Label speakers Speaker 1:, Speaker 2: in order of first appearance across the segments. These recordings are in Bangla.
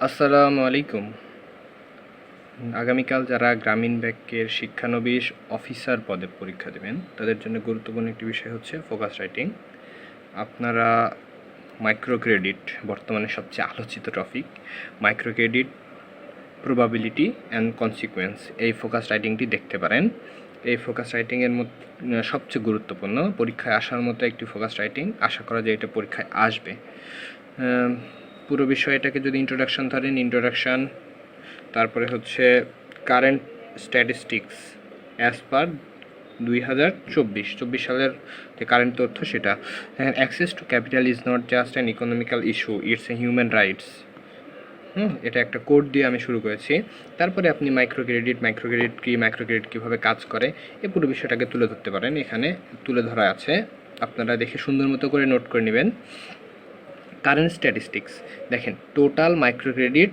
Speaker 1: আসসালামু আলাইকুম। আগামীকাল যারা গ্রামীণ ব্যাংকের শিক্ষানবিশ অফিসার পদে পরীক্ষা দেবেন তাদের জন্য গুরুত্বপূর্ণ একটি বিষয় হচ্ছে ফোকাস রাইটিং। আপনারা মাইক্রো ক্রেডিট বর্তমানে সবচেয়ে আলোচিত topic, micro credit probability and consequence, এই ফোকাস রাইটিংটি দেখতে পারেন। এই ফোকাস রাইটিংয়ের সবচেয়ে গুরুত্বপূর্ণ, পরীক্ষায় আসার মতো একটি ফোকাস রাইটিং। আশা করা যায় এটা পরীক্ষায় আসবে। পুরো বিষয়টাকে যদি ইন্ট্রোডাকশান ধরেন, ইন্ট্রোডাকশান, তারপরে হচ্ছে কারেন্ট স্ট্যাটিস্টিক্স অ্যাজ পার 2024 সালের যে কারেন্ট তথ্য সেটা। Access to capital is not just an economical issue, it's a human rights. এটা একটা কোড দিয়ে আমি শুরু করেছি। তারপরে আপনি মাইক্রো ক্রেডিট কীভাবে কাজ করে, এই পুরো বিষয়টাকে তুলে ধরতে পারেন। এখানে তুলে ধরা আছে, আপনারা দেখে সুন্দর মতো করে নোট করে নেবেন। কারেন্ট স্ট্যাটিস্টিক্স দেখেন, টোটাল মাইক্রো ক্রেডিট,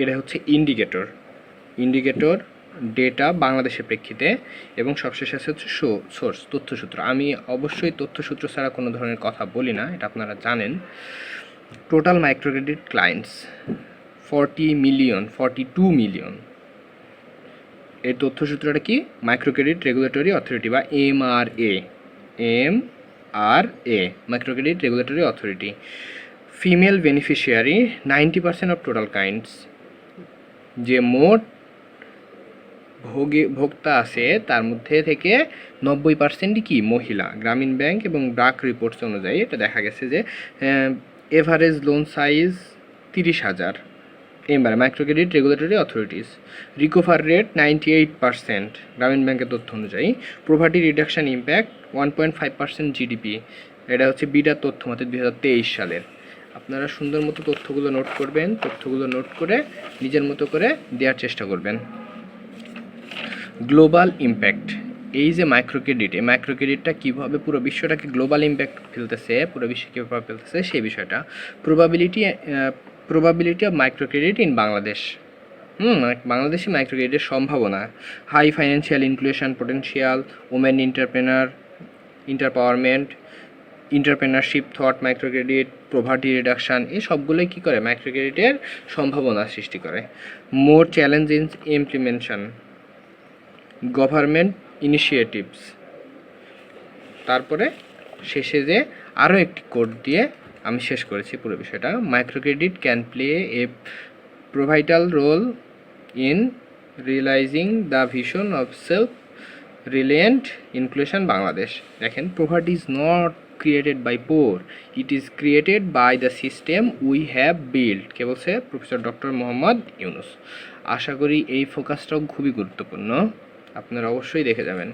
Speaker 1: এটা হচ্ছে ইন্ডিকেটর ডেটা বাংলাদেশের প্রেক্ষিতে, এবং সবশেষে আছে হচ্ছে সোর্স, তথ্যসূত্র। আমি অবশ্যই তথ্যসূত্র ছাড়া কোনো ধরনের কথা বলি না, এটা আপনারা জানেন। Total micro credit clients 42 million. এই তথ্যসূত্রটা কি? মাইক্রো ক্রেডিট রেগুলেটরি অথরিটি বা MRA, micro credit regulatory authority. Female beneficiary 90% of total kinds, যে মোট ভোক্তা আছে তার মধ্যে থেকে 90%ই কি মহিলা। গ্রামীণ ব্যাংক এবং ব্রাক রিপোর্টস অনুযায়ী এটা দেখা গেছে যে এভারেজ লোন সাইজ 30,000। এবারে micro credit regulatory authorities, recover rate 98% গ্রামীণ ব্যাংকের তথ্য অনুযায়ী। প্রভার্টি রিডাকশান ইম্প্যাক্ট 1.5% জিডিপি, এটা হচ্ছে বিডার তথ্য মতে 2023 সালের। আপনারা সুন্দর মতো তথ্যগুলো নোট করবেন, তথ্যগুলো নোট করে নিজের মতো করে দেওয়ার চেষ্টা করবেন। গ্লোবাল ইম্প্যাক্ট, এই যে মাইক্রো ক্রেডিট, এই মাইক্রো ক্রেডিটটা কীভাবে পুরো বিশ্বটাকে গ্লোবাল ইম্প্যাক্ট ফেলতেছে, পুরো বিশ্বে কীভাবে ফেলতেছে সেই বিষয়টা। Probability of micro credit in Bangladesh, বাংলাদেশে মাইক্রো ক্রেডিটের সম্ভাবনা। High financial inclusion potential, women empowerment, entrepreneurship thought, micro credit, poverty reduction, এই সবগুলোই কী করে? মাইক্রো ক্রেডিটের সম্ভাবনা সৃষ্টি করে। More challenge in implementation, government initiatives. তারপরে শেষে যে আরও একটি কোড দিয়ে আমি শেষ করেছি পুরো বিষয়টা। Micro credit can play a pivotal role in realising the vision of self reliant inclusion Bangladesh. দেখেন, poverty is not created by poor, it is created by the system we have build. কে বলছে? Professor doctor Mohammad Yunus. আশা করি এই ফোকাসটাও খুবই গুরুত্বপূর্ণ, আপনারা অবশ্যই দেখে যাবেন।